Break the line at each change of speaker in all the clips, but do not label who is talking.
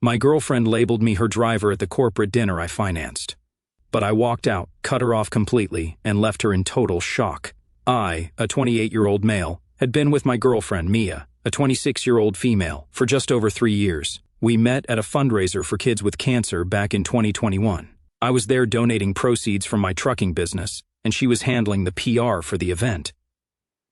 My girlfriend labeled me her driver at the corporate dinner I financed. But I walked out, cut her off completely, and left her in total shock. I, a 28-year-old male, had been with my girlfriend, Mia, a 26-year-old female, for just over 3 years. We met at a fundraiser for kids with cancer back in 2021. I was there donating proceeds from my trucking business, and she was handling the PR for the event.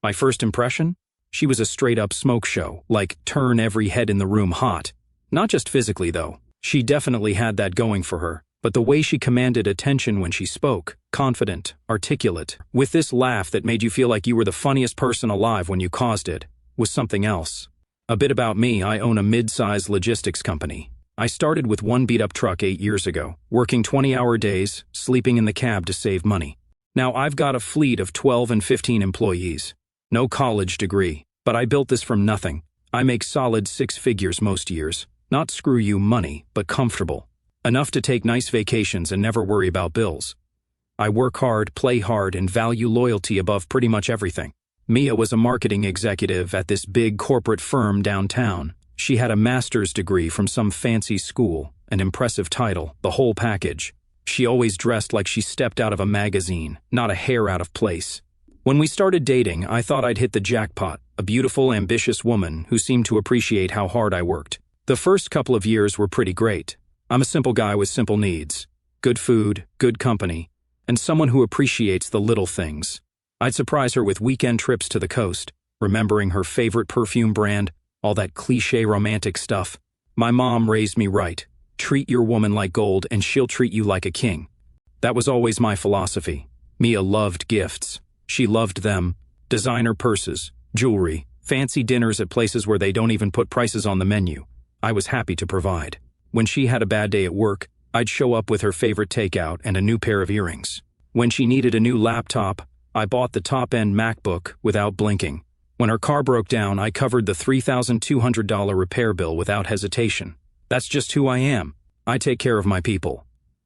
My first impression? She was a straight-up smoke show, like turn every head in the room hot. Not just physically, though. She definitely had that going for her. But the way she commanded attention when she spoke, confident, articulate, with this laugh that made you feel like you were the funniest person alive when you caused it, was something else. A bit about me: I own a mid-sized logistics company. I started with one beat-up truck 8 years ago, working 20-hour days, sleeping in the cab to save money. Now I've got a fleet of 12 and 15 employees. No college degree, but I built this from nothing. I make solid 6 figures most years. Not screw you money, but comfortable. Enough to take nice vacations and never worry about bills. I work hard, play hard, and value loyalty above pretty much everything. Mia was a marketing executive at this big corporate firm downtown. She had a master's degree from some fancy school, an impressive title, the whole package. She always dressed like she stepped out of a magazine, not a hair out of place. When we started dating, I thought I'd hit the jackpot, a beautiful, ambitious woman who seemed to appreciate how hard I worked. The first couple of years were pretty great. I'm a simple guy with simple needs. Good food, good company, and someone who appreciates the little things. I'd surprise her with weekend trips to the coast, remembering her favorite perfume brand, all that cliché romantic stuff. My mom raised me right. Treat your woman like gold and she'll treat you like a king. That was always my philosophy. Mia loved gifts. She loved them. Designer purses, jewelry, fancy dinners at places where they don't even put prices on the menu. I was happy to provide. When she had a bad day at work, I'd show up with her favorite takeout and a new pair of earrings. When she needed a new laptop, I bought the top-end MacBook without blinking. When her car broke down, I covered the $3,200 repair bill without hesitation. That's just who I am. I take care of my people.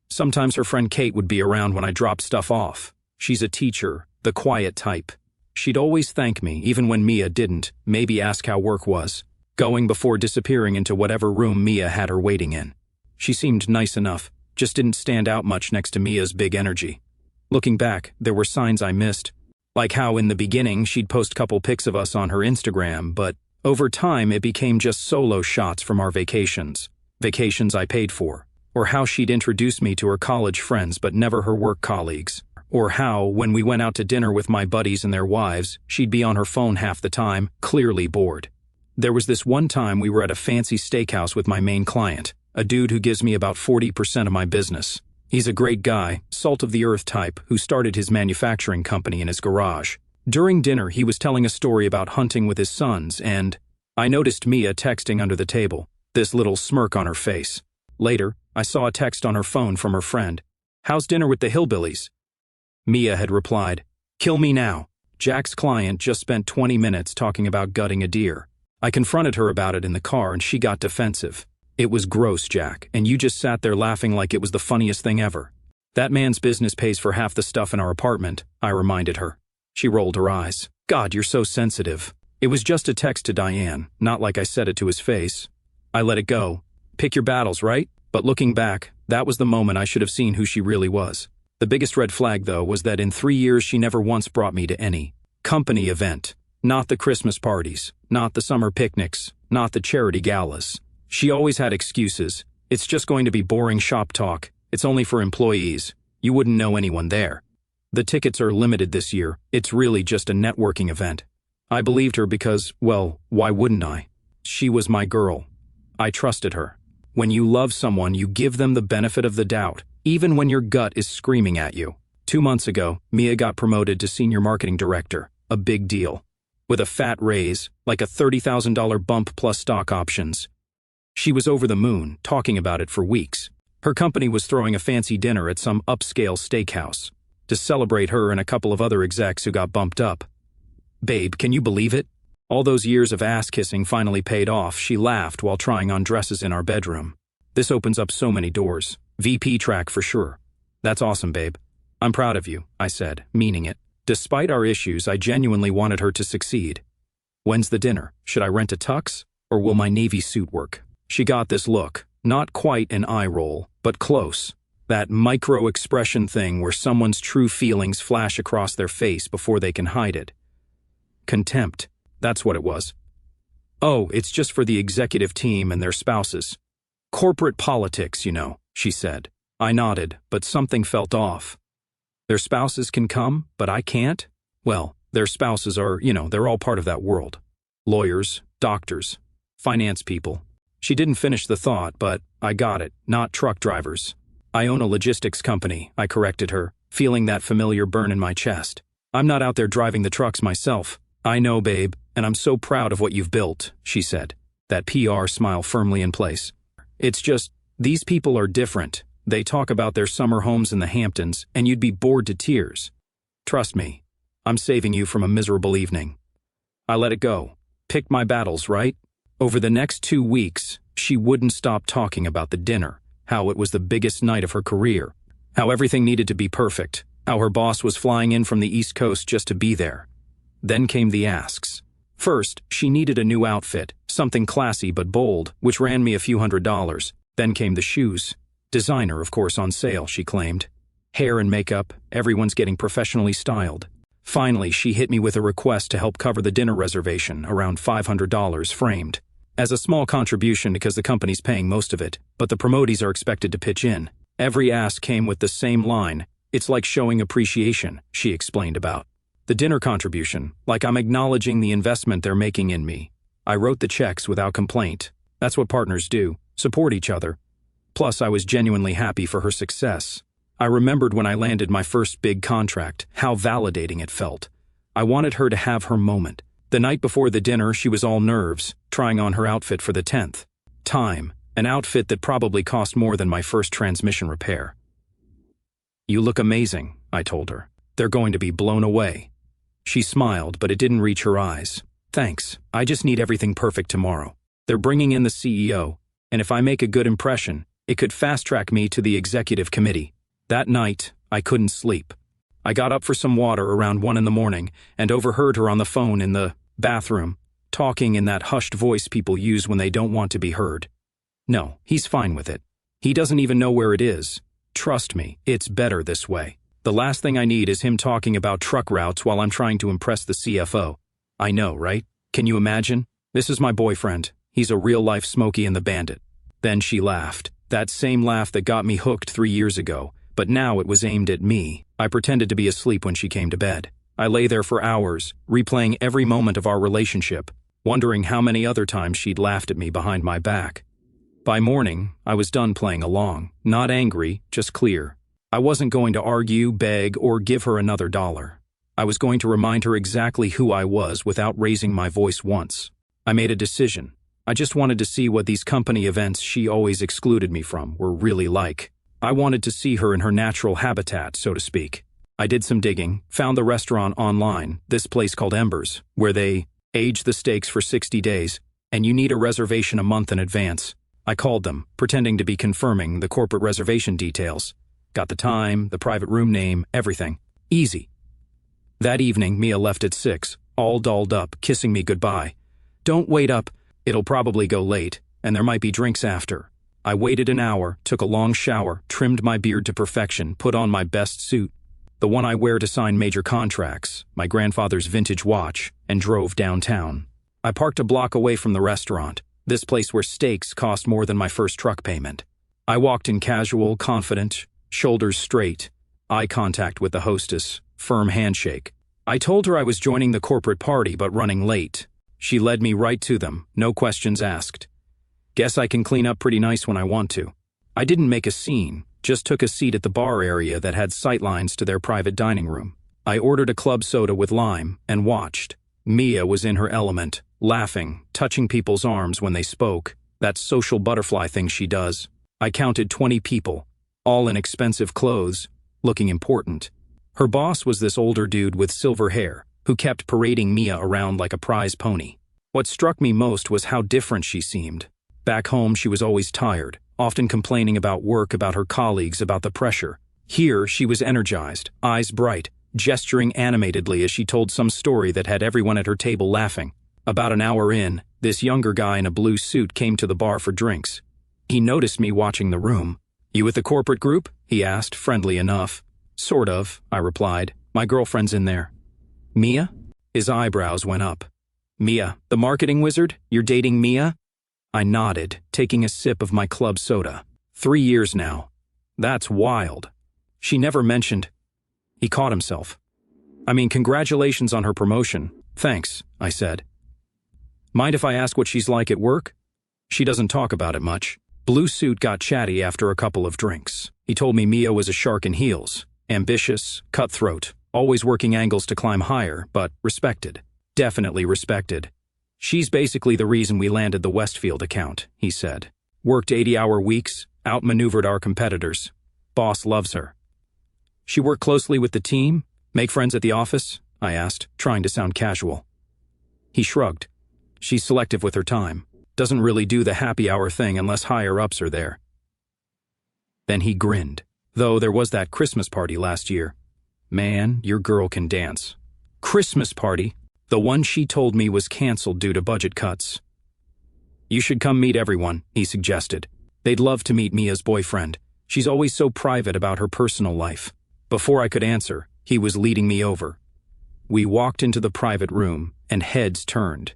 Sometimes her friend Kate would be around when I dropped stuff off. She's a teacher, the quiet type. She'd always thank me, even when Mia didn't, maybe ask how work was, going before disappearing into whatever room Mia had her waiting in. She seemed nice enough, just didn't stand out much next to Mia's big energy. Looking back, there were signs I missed, like how in the beginning she'd post couple pics of us on her Instagram, but over time it became just solo shots from our vacations I paid for, or how she'd introduce me to her college friends but never her work colleagues, or how, when we went out to dinner with my buddies and their wives, she'd be on her phone half the time, clearly bored. There was this one time we were at a fancy steakhouse with my main client, a dude who gives me about 40% of my business. He's a great guy, salt-of-the-earth type, who started his manufacturing company in his garage. During dinner, he was telling a story about hunting with his sons, and I noticed Mia texting under the table, this little smirk on her face. Later, I saw a text on her phone from her friend. "How's dinner with the hillbillies?" Mia had replied, "Kill me now." Jack's client just spent 20 minutes talking about gutting a deer. I confronted her about it in the car and she got defensive. "It was gross, Jack, and you just sat there laughing like it was the funniest thing ever." "That man's business pays for half the stuff in our apartment," I reminded her. She rolled her eyes. "God, you're so sensitive." It was just a text to Diane, not like I said it to his face. I let it go. Pick your battles, right? But looking back, that was the moment I should have seen who she really was. The biggest red flag, though, was that in 3 years she never once brought me to any company event. Not the Christmas parties, not the summer picnics, not the charity galas. She always had excuses. "It's just going to be boring shop talk. It's only for employees. You wouldn't know anyone there. The tickets are limited this year. It's really just a networking event." I believed her because, well, why wouldn't I? She was my girl. I trusted her. When you love someone, you give them the benefit of the doubt, even when your gut is screaming at you. 2 months ago, Mia got promoted to senior marketing director, a big deal. With a fat raise, like a $30,000 bump plus stock options. She was over the moon, talking about it for weeks. Her company was throwing a fancy dinner at some upscale steakhouse to celebrate her and a couple of other execs who got bumped up. "Babe, can you believe it? All those years of ass-kissing finally paid off," she laughed while trying on dresses in our bedroom. "This opens up so many doors. VP track for sure." "That's awesome, babe. I'm proud of you," I said, meaning it. Despite our issues, I genuinely wanted her to succeed. "When's the dinner? Should I rent a tux? Or will my navy suit work?" She got this look, Not quite an eye roll, but close. That micro-expression thing where someone's true feelings flash across their face before they can hide it. Contempt. That's what it was. "Oh, it's just for the executive team and their spouses. Corporate politics, you know," she said. I nodded, but something felt off. Their spouses can come, but I can't? Well, their spouses are, they're all part of that world. Lawyers, doctors, finance people. She didn't finish the thought, but I got it. Not truck drivers. "I own a logistics company," I corrected her, feeling that familiar burn in my chest. "I'm not out there driving the trucks myself." "I know, babe, and I'm so proud of what you've built," she said, that PR smile firmly in place. "It's just, these people are different. They talk about their summer homes in the Hamptons, and you'd be bored to tears. Trust me, I'm saving you from a miserable evening." I let it go. Picked my battles, right? Over the next 2 weeks, she wouldn't stop talking about the dinner, how it was the biggest night of her career, how everything needed to be perfect, how her boss was flying in from the East Coast just to be there. Then came the asks. First, she needed a new outfit, something classy but bold, which ran me a few $100s. Then came the shoes. Designer, of course, on sale, she claimed. Hair and makeup, everyone's getting professionally styled. Finally, she hit me with a request to help cover the dinner reservation, around $500 framed. As a small contribution because the company's paying most of it, but the promotees are expected to pitch in. Every ask came with the same line. "It's like showing appreciation," she explained about the dinner contribution, like I'm acknowledging the investment they're making in me. I wrote the checks without complaint. That's what partners do, support each other. Plus, I was genuinely happy for her success. I remembered when I landed my first big contract, how validating it felt. I wanted her to have her moment. The night before the dinner, she was all nerves, trying on her outfit for the 10th time, an outfit that probably cost more than my first transmission repair. "You look amazing," I told her. "They're going to be blown away." She smiled, but it didn't reach her eyes. "Thanks, I just need everything perfect tomorrow. They're bringing in the CEO, and if I make a good impression, it could fast-track me to the executive committee." That night, I couldn't sleep. I got up for some water around 1 a.m. and overheard her on the phone in the bathroom, talking in that hushed voice people use when they don't want to be heard. No, he's fine with it. He doesn't even know where it is. Trust me, it's better this way. The last thing I need is him talking about truck routes while I'm trying to impress the CFO. I know, right? Can you imagine? This is my boyfriend. He's a real-life Smokey and the Bandit. Then she laughed. That same laugh that got me hooked 3 years ago, but now it was aimed at me. I pretended to be asleep when she came to bed. I lay there for hours, replaying every moment of our relationship, wondering how many other times she'd laughed at me behind my back. By morning, I was done playing along, not angry, just clear. I wasn't going to argue, beg, or give her another dollar. I was going to remind her exactly who I was without raising my voice once. I made a decision. I just wanted to see what these company events she always excluded me from were really like. I wanted to see her in her natural habitat, so to speak. I did some digging, found the restaurant online, this place called Embers, where they age the steaks for 60 days, and you need a reservation a month in advance. I called them, pretending to be confirming the corporate reservation details. Got the time, the private room name, everything. Easy. That evening, Mia left at 6, all dolled up, kissing me goodbye. "Don't wait up. It'll probably go late, and there might be drinks after." I waited an hour, took a long shower, trimmed my beard to perfection, put on my best suit, the one I wear to sign major contracts, my grandfather's vintage watch, and drove downtown. I parked a block away from the restaurant, this place where steaks cost more than my first truck payment. I walked in casual, confident, shoulders straight, eye contact with the hostess, firm handshake. I told her I was joining the corporate party but running late. She led me right to them, no questions asked. Guess I can clean up pretty nice when I want to. I didn't make a scene, just took a seat at the bar area that had sightlines to their private dining room. I ordered a club soda with lime and watched. Mia was in her element, laughing, touching people's arms when they spoke, that social butterfly thing she does. I counted 20 people, all in expensive clothes, looking important. Her boss was this older dude with silver hair, who kept parading Mia around like a prize pony. What struck me most was how different she seemed. Back home, she was always tired, often complaining about work, about her colleagues, about the pressure. Here, she was energized, eyes bright, gesturing animatedly as she told some story that had everyone at her table laughing. About an hour in, this younger guy in a blue suit came to the bar for drinks. He noticed me watching the room. "You with the corporate group?" he asked, friendly enough. "Sort of," I replied. "My girlfriend's in there." "Mia?" His eyebrows went up. "Mia, the marketing wizard? You're dating Mia?" I nodded, taking a sip of my club soda. 3 years now. That's wild. She never mentioned. He caught himself. "I mean, congratulations on her promotion." "Thanks," I said. "Mind if I ask what she's like at work?" "She doesn't talk about it much." Blue Suit got chatty after a couple of drinks. He told me Mia was a shark in heels. Ambitious, cutthroat, always working angles to climb higher, but respected. Definitely respected. "She's basically the reason we landed the Westfield account," he said. "Worked 80-hour weeks, outmaneuvered our competitors. Boss loves her." "She work closely with the team? Make friends at the office?" I asked, trying to sound casual. He shrugged. "She's selective with her time. Doesn't really do the happy hour thing unless higher-ups are there." Then he grinned. "Though there was that Christmas party last year. Man, your girl can dance." "Christmas party?" "The one she told me was canceled due to budget cuts." "You should come meet everyone," he suggested. "They'd love to meet Mia's boyfriend. She's always so private about her personal life." Before I could answer, he was leading me over. We walked into the private room, and heads turned.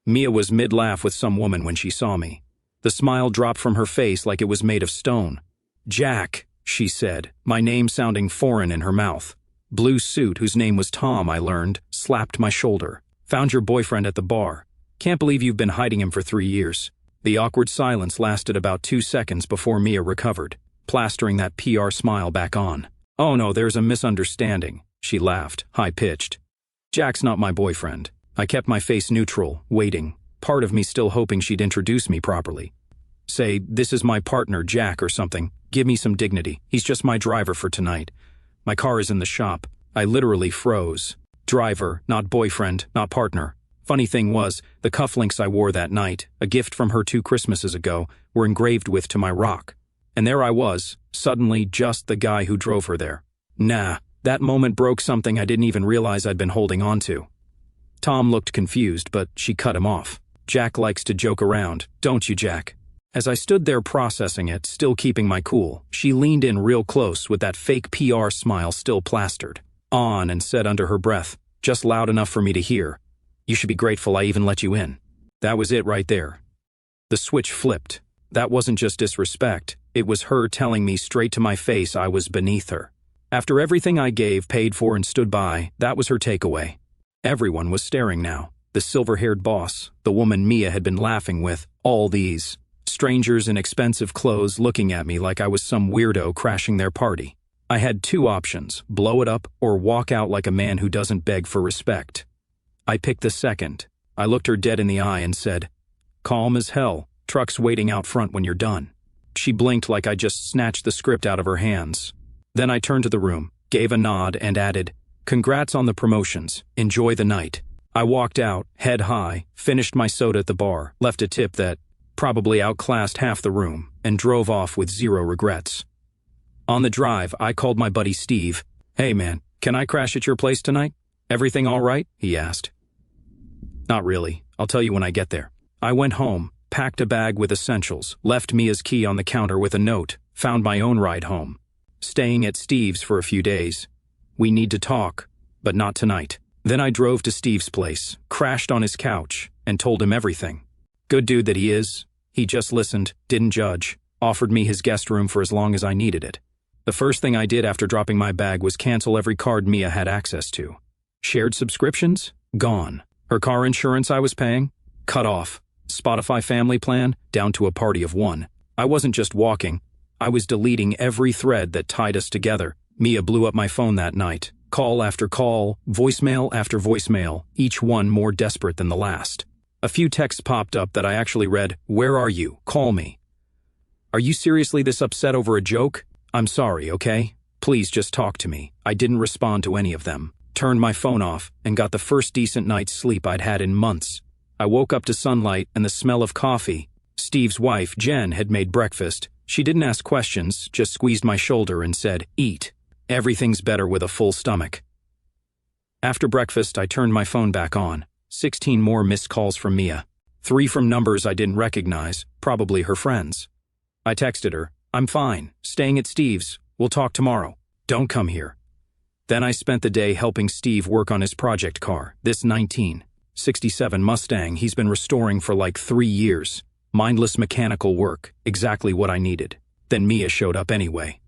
Mia was mid-laugh with some woman when she saw me. The smile dropped from her face like it was made of stone. "Jack," she said, my name sounding foreign in her mouth. Blue Suit, whose name was Tom, I learned, slapped my shoulder. "Found your boyfriend at the bar. Can't believe you've been hiding him for 3 years." The awkward silence lasted about 2 seconds before Mia recovered, plastering that PR smile back on. "Oh no, there's a misunderstanding," she laughed, high-pitched. "Jack's not my boyfriend." I kept my face neutral, waiting, part of me still hoping she'd introduce me properly. Say, "This is my partner, Jack," or something. Give me some dignity. He's just my driver for tonight. My car is in the shop. I literally froze. Driver, not boyfriend, not partner. Funny thing was, the cufflinks I wore that night, a gift from her 2 Christmases ago, were engraved with to my rock. And there I was, suddenly just the guy who drove her there. Nah, that moment broke something I didn't even realize I'd been holding on to. Tom looked confused, but she cut him off. "Jack likes to joke around, don't you, Jack?" As I stood there processing it, still keeping my cool, she leaned in real close with that fake PR smile still plastered. On and said under her breath, just loud enough for me to hear, "You should be grateful I even let you in." That was it right there. The switch flipped. That wasn't just disrespect, it was her telling me straight to my face I was beneath her. After everything I gave, paid for, and stood by, that was her takeaway. Everyone was staring now. The silver-haired boss, the woman Mia had been laughing with, all these strangers in expensive clothes looking at me like I was some weirdo crashing their party. I had 2 options, blow it up or walk out like a man who doesn't beg for respect. I picked the second. I looked her dead in the eye and said, "Calm as hell, truck's waiting out front when you're done." She blinked like I just snatched the script out of her hands. Then I turned to the room, gave a nod, and added, "Congrats on the promotions. Enjoy the night." I walked out, head high, finished my soda at the bar, left a tip that probably outclassed half the room, and drove off with 0 regrets. On the drive, I called my buddy Steve. "Hey man, can I crash at your place tonight? Everything all right?" he asked. "Not really. I'll tell you when I get there." I went home, packed a bag with essentials, left Mia's key on the counter with a note, found my own ride home. Staying at Steve's for a few days. "We need to talk, but not tonight." Then I drove to Steve's place, crashed on his couch, and told him everything. Good dude that he is. He just listened, didn't judge, offered me his guest room for as long as I needed it. The first thing I did after dropping my bag was cancel every card Mia had access to. Shared subscriptions? Gone. Her car insurance I was paying? Cut off. Spotify family plan? Down to a party of 1. I wasn't just walking. I was deleting every thread that tied us together. Mia blew up my phone that night. Call after call, voicemail after voicemail, each one more desperate than the last. A few texts popped up that I actually read, "Where are you? Call me." "Are you seriously this upset over a joke? I'm sorry, okay? Please just talk to me." I didn't respond to any of them. Turned my phone off and got the first decent night's sleep I'd had in months. I woke up to sunlight and the smell of coffee. Steve's wife, Jen, had made breakfast. She didn't ask questions, just squeezed my shoulder and said, "Eat. Everything's better with a full stomach." After breakfast, I turned my phone back on. 16 more missed calls from Mia. 3 from numbers I didn't recognize, probably her friends. I texted her, "I'm fine, staying at Steve's. We'll talk tomorrow. Don't come here." Then I spent the day helping Steve work on his project car, this 1967 Mustang he's been restoring for like 3 years. Mindless mechanical work, exactly what I needed. Then Mia showed up anyway.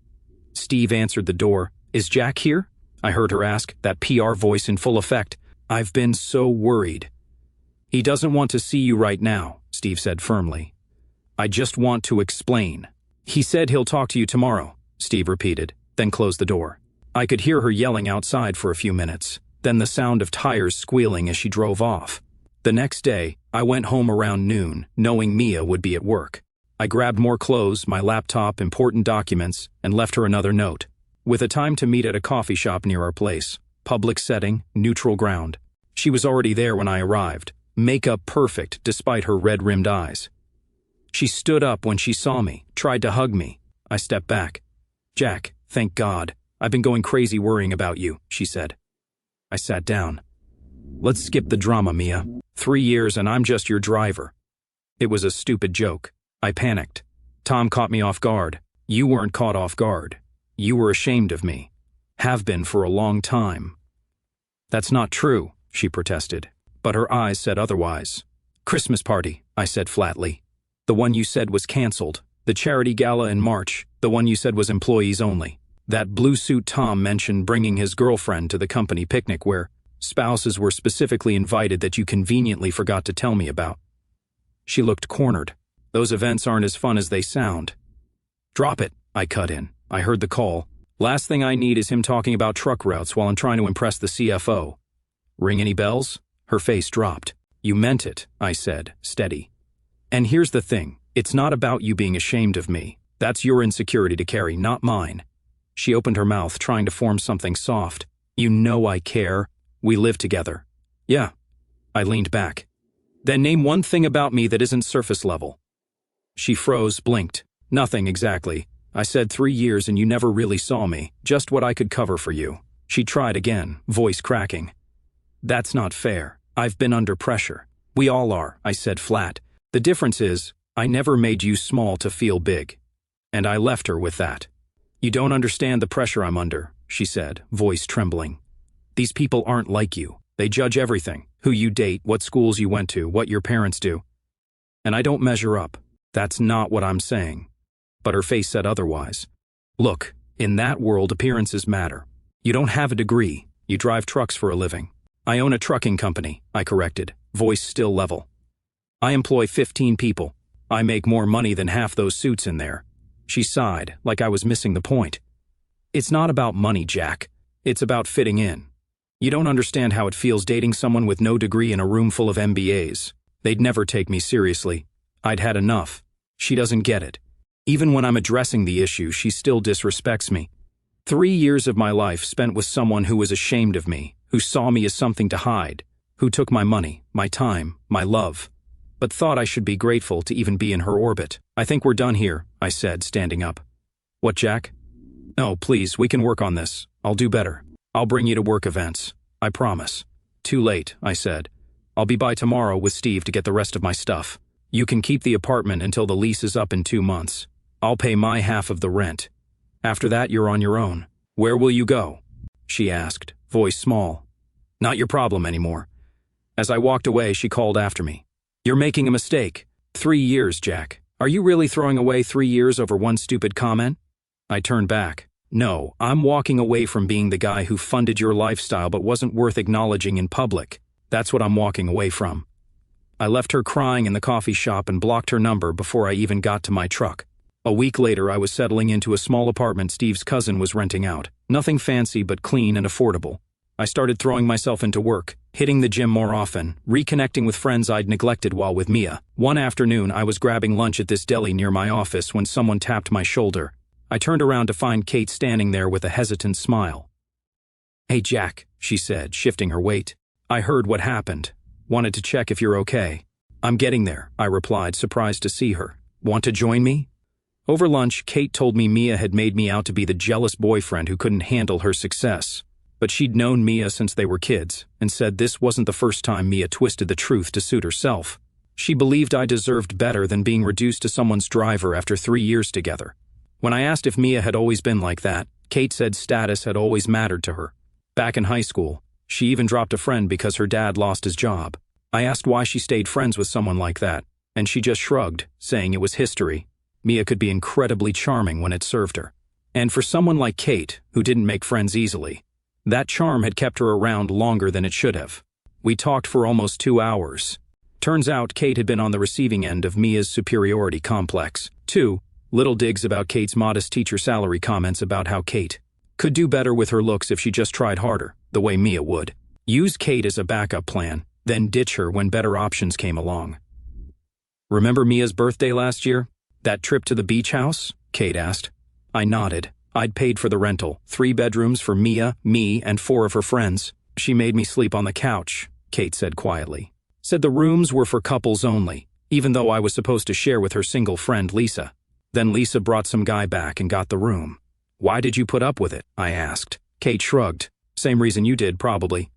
Steve answered the door. "Is Jack here?" I heard her ask, that PR voice in full effect. "I've been so worried." "He doesn't want to see you right now," Steve said firmly. "I just want to explain." "He said he'll talk to you tomorrow," Steve repeated, then closed the door. I could hear her yelling outside for a few minutes, then the sound of tires squealing as she drove off. The next day, I went home around noon, knowing Mia would be at work. I grabbed more clothes, my laptop, important documents, and left her another note. With a time to meet at a coffee shop near our place. Public setting, neutral ground. She was already there when I arrived. Makeup perfect despite her red-rimmed eyes. She stood up when she saw me, tried to hug me. I stepped back. "Jack, thank God. I've been going crazy worrying about you," she said. I sat down. "Let's skip the drama, Mia. 3 years and I'm just your driver." It was a stupid joke. I panicked. Tom caught me off guard. "You weren't caught off guard. You were ashamed of me. Have been for a long time." "That's not true," she protested, but her eyes said otherwise. "Christmas party," I said flatly. "The one you said was canceled. The charity gala in March, the one you said was employees only. That blue suit Tom mentioned bringing his girlfriend to the company picnic where spouses were specifically invited that you conveniently forgot to tell me about." She looked cornered. "Those events aren't as fun as they sound." "Drop it," I cut in. I heard the call. "Last thing I need is him talking about truck routes while I'm trying to impress the CFO. Ring any bells?" Her face dropped. "You meant it," I said, steady. "And here's the thing. It's not about you being ashamed of me. That's your insecurity to carry, not mine." She opened her mouth, trying to form something soft. "You know I care. We live together." "Yeah." I leaned back. "Then name one thing about me that isn't surface level." She froze, blinked. "Nothing exactly. I said 3 years and you never really saw me, just what I could cover for you." She tried again, voice cracking. "That's not fair. I've been under pressure." "We all are," I said flat. "The difference is, I never made you small to feel big." And I left her with that. "You don't understand the pressure I'm under," she said, voice trembling. "These people aren't like you. They judge everything. Who you date, what schools you went to, what your parents do. And I don't measure up. That's not what I'm saying." But her face said otherwise. "Look, in that world appearances matter. You don't have a degree. You drive trucks for a living." "I own a trucking company," I corrected, voice still level. "I employ 15 people. I make more money than half those suits in there." She sighed, like I was missing the point. "It's not about money, Jack. It's about fitting in. You don't understand how it feels dating someone with no degree in a room full of MBAs. They'd never take me seriously. I'd had enough. She doesn't get it. Even when I'm addressing the issue, she still disrespects me. 3 years of my life spent with someone who was ashamed of me, who saw me as something to hide, who took my money, my time, my love, but thought I should be grateful to even be in her orbit. "I think we're done here," I said, standing up. "What, Jack?" "No, please, we can work on this. I'll do better. I'll bring you to work events. I promise." "Too late," I said. "I'll be by tomorrow with Steve to get the rest of my stuff. You can keep the apartment until the lease is up in 2 months. I'll pay my half of the rent. After that, you're on your own." "Where will you go?" she asked, voice small. "Not your problem anymore." As I walked away, she called after me. "You're making a mistake. 3 years, Jack. Are you really throwing away 3 years over one stupid comment?" I turned back. "No, I'm walking away from being the guy who funded your lifestyle but wasn't worth acknowledging in public. That's what I'm walking away from." I left her crying in the coffee shop and blocked her number before I even got to my truck. A week later, I was settling into a small apartment Steve's cousin was renting out. Nothing fancy but clean and affordable. I started throwing myself into work, hitting the gym more often, reconnecting with friends I'd neglected while with Mia. One afternoon, I was grabbing lunch at this deli near my office when someone tapped my shoulder. I turned around to find Kate standing there with a hesitant smile. "Hey, Jack," she said, shifting her weight. "I heard what happened. Wanted to check if you're okay." "I'm getting there," I replied, surprised to see her. "Want to join me?" Over lunch, Kate told me Mia had made me out to be the jealous boyfriend who couldn't handle her success. But she'd known Mia since they were kids, and said this wasn't the first time Mia twisted the truth to suit herself. She believed I deserved better than being reduced to someone's driver after 3 years together. When I asked if Mia had always been like that, Kate said status had always mattered to her. Back in high school, she even dropped a friend because her dad lost his job. I asked why she stayed friends with someone like that, and she just shrugged, saying it was history. Mia could be incredibly charming when it served her. And for someone like Kate, who didn't make friends easily, that charm had kept her around longer than it should have. We talked for almost 2 hours. Turns out Kate had been on the receiving end of Mia's superiority complex. 2. Little digs about Kate's modest teacher salary comments about how Kate could do better with her looks if she just tried harder, the way Mia would. Use Kate as a backup plan, then ditch her when better options came along. Remember Mia's birthday last year? That trip to the beach house? Kate asked. I nodded. I'd paid for the rental, 3 bedrooms for Mia, me, and 4 of her friends. She made me sleep on the couch, Kate said quietly. Said the rooms were for couples only, even though I was supposed to share with her single friend Lisa. Then Lisa brought some guy back and got the room. Why did you put up with it? I asked. Kate shrugged. Same reason you did, probably.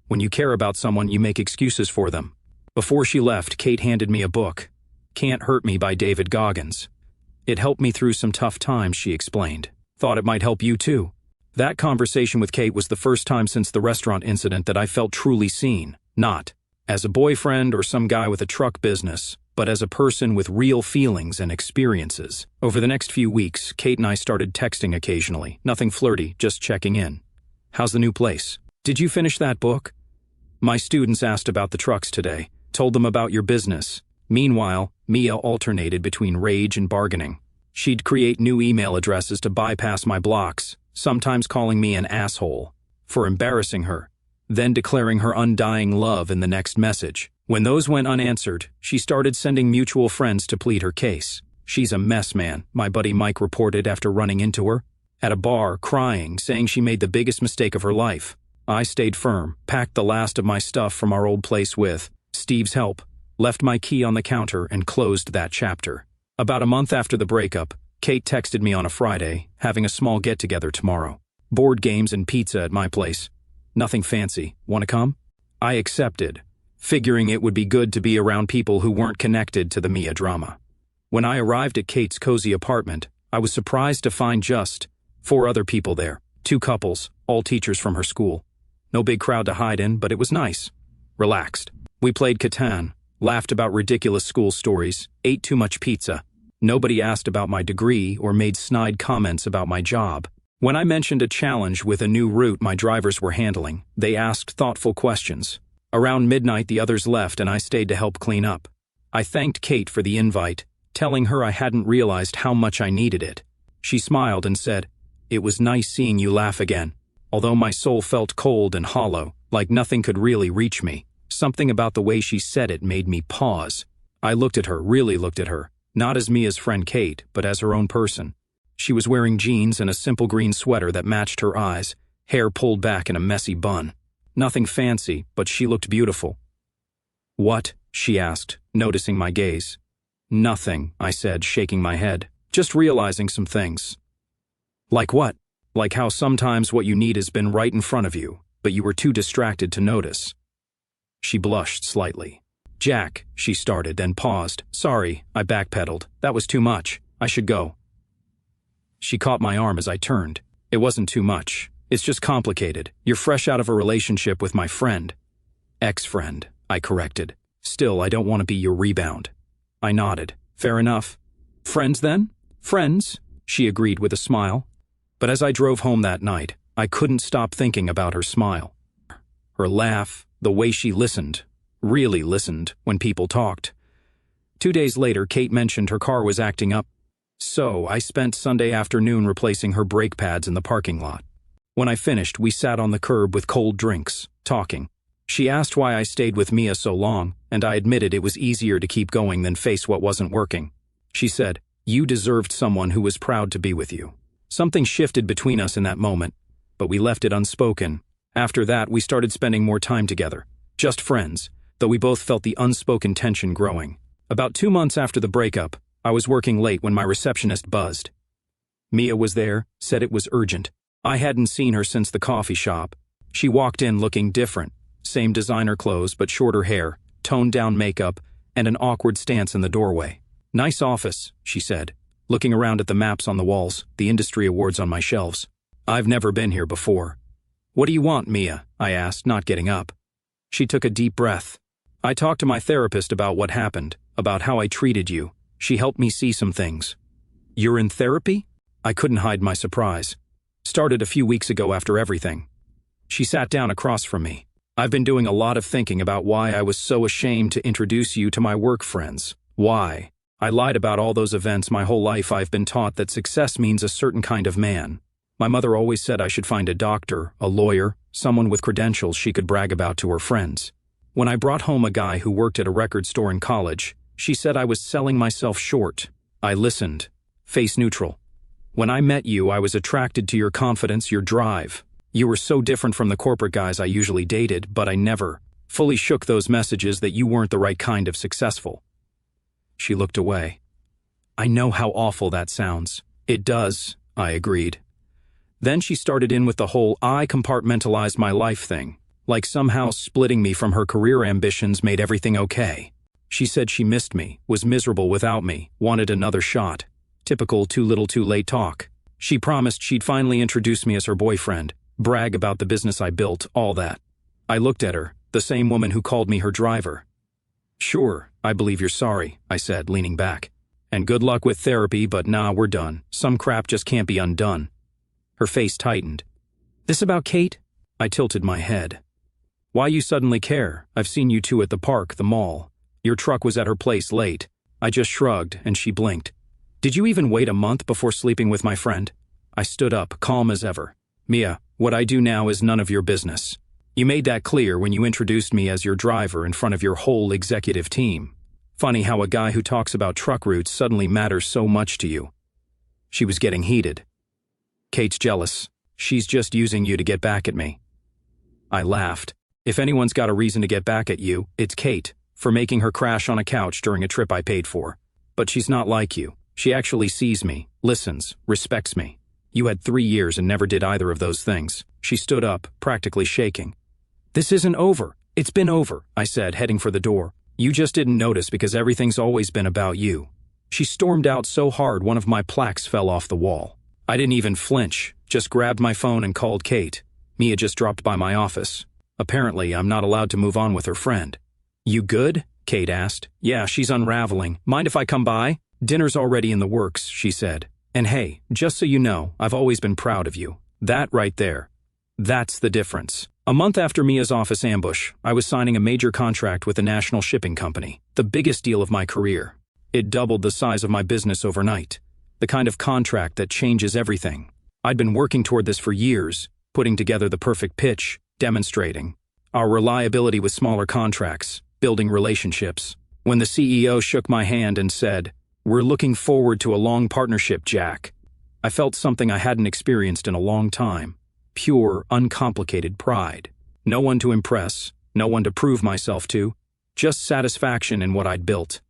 When you care about someone, you make excuses for them. Before she left, Kate handed me a book, Can't Hurt Me by David Goggins. It helped me through some tough times, she explained. Thought it might help you too. That conversation with Kate was the first time since the restaurant incident that I felt truly seen, not as a boyfriend or some guy with a truck business, but as a person with real feelings and experiences. Over the next few weeks, Kate and I started texting occasionally. Nothing flirty, just checking in. How's the new place? Did you finish that book? My students asked about the trucks today. Told them about your business. Meanwhile, Mia alternated between rage and bargaining. She'd create new email addresses to bypass my blocks, sometimes calling me an asshole for embarrassing her, then declaring her undying love in the next message. When those went unanswered, she started sending mutual friends to plead her case. She's a mess, man, my buddy Mike reported after running into her. At a bar, crying, saying she made the biggest mistake of her life. I stayed firm, packed the last of my stuff from our old place with Steve's help, left my key on the counter and closed that chapter. About a month after the breakup, Kate texted me on a Friday, having a small get-together tomorrow. Board games and pizza at my place. Nothing fancy. Wanna come? I accepted, figuring it would be good to be around people who weren't connected to the Mia drama. When I arrived at Kate's cozy apartment, I was surprised to find just 4 other people there. 2 couples, all teachers from her school. No big crowd to hide in, but it was nice. Relaxed. We played Catan, laughed about ridiculous school stories, ate too much pizza. Nobody asked about my degree or made snide comments about my job. When I mentioned a challenge with a new route my drivers were handling, they asked thoughtful questions. Around midnight, the others left and I stayed to help clean up. I thanked Kate for the invite, telling her I hadn't realized how much I needed it. She smiled and said, "It was nice seeing you laugh again." Although my soul felt cold and hollow, like nothing could really reach me, something about the way she said it made me pause. I looked at her, really looked at her, not as Mia's friend Kate, but as her own person. She was wearing jeans and a simple green sweater that matched her eyes, hair pulled back in a messy bun. Nothing fancy, but she looked beautiful. "What?" she asked, noticing my gaze. "Nothing," I said, shaking my head. "Just realizing some things." "Like what?" "Like how sometimes what you need has been right in front of you, but you were too distracted to notice." She blushed slightly. "Jack," she started, then paused. "Sorry," I backpedaled. "That was too much. I should go." She caught my arm as I turned. "It wasn't too much. It's just complicated. You're fresh out of a relationship with my friend." "Ex-friend," I corrected. "Still, I don't want to be your rebound." I nodded. "Fair enough." "Friends then?" "Friends," she agreed with a smile. But as I drove home that night, I couldn't stop thinking about her smile. Her laugh, the way she listened, really listened, when people talked. 2 days later, Kate mentioned her car was acting up. So I spent Sunday afternoon replacing her brake pads in the parking lot. When I finished, we sat on the curb with cold drinks, talking. She asked why I stayed with Mia so long, and I admitted it was easier to keep going than face what wasn't working. She said, "You deserved someone who was proud to be with you." Something shifted between us in that moment, but we left it unspoken. After that, we started spending more time together. Just friends, though we both felt the unspoken tension growing. About 2 months after the breakup, I was working late when my receptionist buzzed. Mia was there, said it was urgent. I hadn't seen her since the coffee shop. She walked in looking different. Same designer clothes but shorter hair, toned down makeup, and an awkward stance in the doorway. "Nice office," she said, looking around at the maps on the walls, the industry awards on my shelves. "I've never been here before." "What do you want, Mia?" I asked, not getting up. She took a deep breath. "I talked to my therapist about what happened, about how I treated you. She helped me see some things." "You're in therapy?" I couldn't hide my surprise. "Started a few weeks ago after everything." She sat down across from me. "I've been doing a lot of thinking about why I was so ashamed to introduce you to my work friends. Why? I lied about all those events my whole life. I've been taught that success means a certain kind of man. My mother always said I should find a doctor, a lawyer, someone with credentials she could brag about to her friends. When I brought home a guy who worked at a record store in college, she said I was selling myself short. I listened, face neutral. When I met you, I was attracted to your confidence, your drive. You were so different from the corporate guys I usually dated, but I never fully shook those messages that you weren't the right kind of successful." She looked away. "I know how awful that sounds." "It does," I agreed. Then she started in with the whole "I compartmentalized my life" thing, like somehow splitting me from her career ambitions made everything okay. She said she missed me, was miserable without me, wanted another shot. Typical too little too late talk. She promised she'd finally introduce me as her boyfriend, brag about the business I built, all that. I looked at her, the same woman who called me her driver. "Sure, I believe you're sorry," I said, leaning back. "And good luck with therapy, but nah, we're done. Some crap just can't be undone." Her face tightened. "This about Kate?" I tilted my head. "Why you suddenly care? I've seen you two at the park, the mall. Your truck was at her place late." I just shrugged, and she blinked. "Did you even wait a month before sleeping with my friend?" I stood up, calm as ever. "Mia, what I do now is none of your business. You made that clear when you introduced me as your driver in front of your whole executive team. Funny how a guy who talks about truck routes suddenly matters so much to you." She was getting heated. "Kate's jealous. She's just using you to get back at me." I laughed. "If anyone's got a reason to get back at you, it's Kate, for making her crash on a couch during a trip I paid for. But she's not like you. She actually sees me, listens, respects me. You had 3 years and never did either of those things." She stood up, practically shaking. "This isn't over. It's been over," I said, heading for the door. "You just didn't notice because everything's always been about you." She stormed out so hard one of my plaques fell off the wall. I didn't even flinch, just grabbed my phone and called Kate. Mia just dropped by my office. Apparently, I'm not allowed to move on with her friend. "You good?" Kate asked. "Yeah, she's unraveling. Mind if I come by?" "Dinner's already in the works," she said. "And hey, just so you know, I've always been proud of you. That right there. That's the difference." A month after Mia's office ambush, I was signing a major contract with a national shipping company, the biggest deal of my career. It doubled the size of my business overnight. The kind of contract that changes everything. I'd been working toward this for years, putting together the perfect pitch, demonstrating our reliability with smaller contracts, building relationships. When the CEO shook my hand and said, "We're looking forward to a long partnership, Jack," I felt something I hadn't experienced in a long time. Pure, uncomplicated pride. No one to impress, no one to prove myself to, just satisfaction in what I'd built.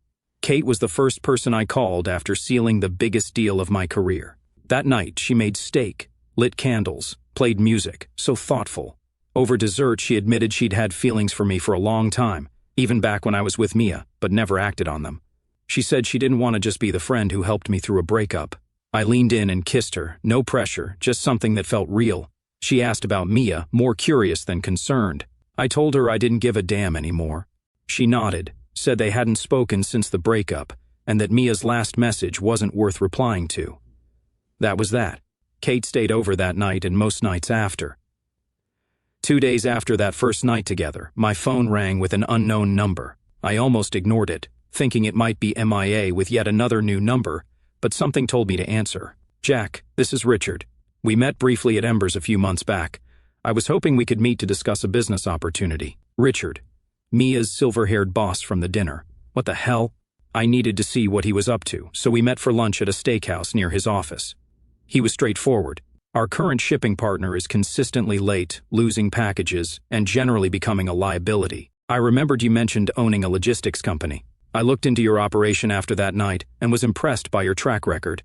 Kate was the first person I called after sealing the biggest deal of my career. That night, she made steak, lit candles, played music, so thoughtful. Over dessert, she admitted she'd had feelings for me for a long time, even back when I was with Mia, but never acted on them. She said she didn't want to just be the friend who helped me through a breakup. I leaned in and kissed her, no pressure, just something that felt real. She asked about Mia, more curious than concerned. I told her I didn't give a damn anymore. She nodded, said they hadn't spoken since the breakup, and that Mia's last message wasn't worth replying to. That was that. Kate stayed over that night and most nights after. 2 days after that first night together, my phone rang with an unknown number. I almost ignored it, thinking it might be MIA with yet another new number, but something told me to answer. "Jack, this is Richard. We met briefly at Embers a few months back. I was hoping we could meet to discuss a business opportunity." Richard, Mia's silver-haired boss from the dinner. What the hell? I needed to see what he was up to, so we met for lunch at a steakhouse near his office. He was straightforward. "Our current shipping partner is consistently late, losing packages, and generally becoming a liability. I remembered you mentioned owning a logistics company. I looked into your operation after that night and was impressed by your track record."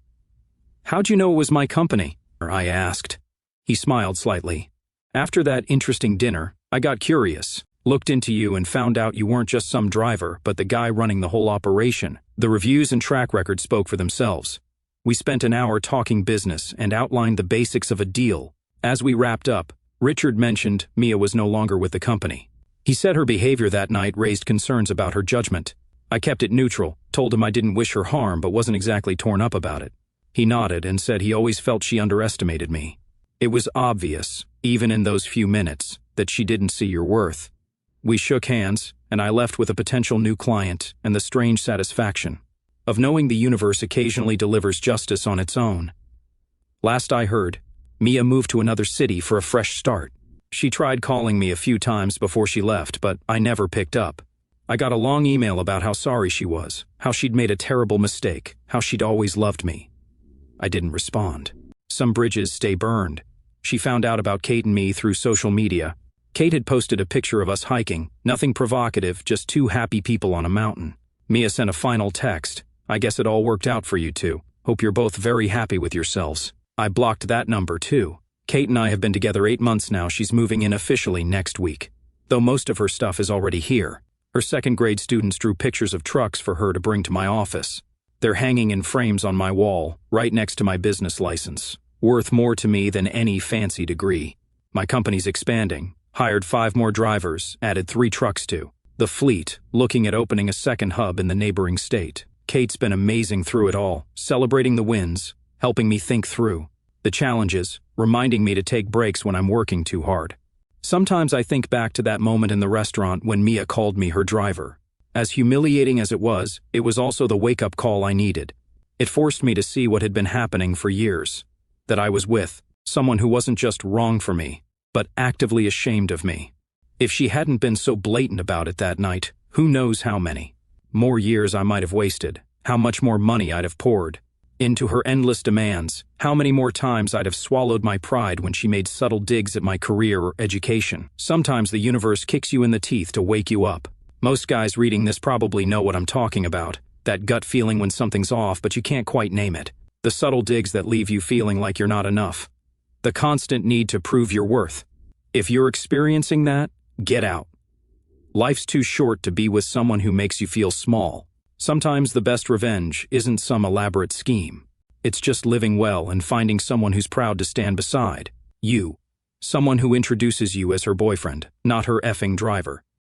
"How'd you know it was my company?" I asked. He smiled slightly. "After that interesting dinner, I got curious. Looked into you and found out you weren't just some driver, but the guy running the whole operation. The reviews and track record spoke for themselves. We spent an hour talking business and outlined the basics of a deal. As we wrapped up, Richard mentioned Mia was no longer with the company. He said her behavior that night raised concerns about her judgment. I kept it neutral, told him I didn't wish her harm but wasn't exactly torn up about it. He nodded and said he always felt she underestimated me. It was obvious, even in those few minutes, that she didn't see your worth. We shook hands, and I left with a potential new client and the strange satisfaction of knowing the universe occasionally delivers justice on its own. Last I heard, Mia moved to another city for a fresh start. She tried calling me a few times before she left, but I never picked up. I got a long email about how sorry she was, how she'd made a terrible mistake, how she'd always loved me. I didn't respond. Some bridges stay burned. She found out about Kate and me through social media. Kate had posted a picture of us hiking, nothing provocative, just two happy people on a mountain. Mia sent a final text. I guess it all worked out for you two. Hope you're both very happy with yourselves. I blocked that number too. Kate and I have been together 8 months now. She's moving in officially next week. Though most of her stuff is already here. Her second-grade students drew pictures of trucks for her to bring to my office. They're hanging in frames on my wall, right next to my business license. Worth more to me than any fancy degree. My company's expanding. Hired 5 more drivers, added 3 trucks to the fleet, looking at opening a second hub in the neighboring state. Kate's been amazing through it all, celebrating the wins, helping me think through the challenges, reminding me to take breaks when I'm working too hard. Sometimes I think back to that moment in the restaurant when Mia called me her driver. As humiliating as it was also the wake-up call I needed. It forced me to see what had been happening for years. That I was with someone who wasn't just wrong for me, but actively ashamed of me. If she hadn't been so blatant about it that night, who knows how many more years I might have wasted, how much more money I'd have poured into her endless demands, how many more times I'd have swallowed my pride when she made subtle digs at my career or education. Sometimes the universe kicks you in the teeth to wake you up. Most guys reading this probably know what I'm talking about, that gut feeling when something's off but you can't quite name it. The subtle digs that leave you feeling like you're not enough. The constant need to prove your worth. If you're experiencing that, get out. Life's too short to be with someone who makes you feel small. Sometimes the best revenge isn't some elaborate scheme. It's just living well and finding someone who's proud to stand beside you. Someone who introduces you as her boyfriend, not her effing driver.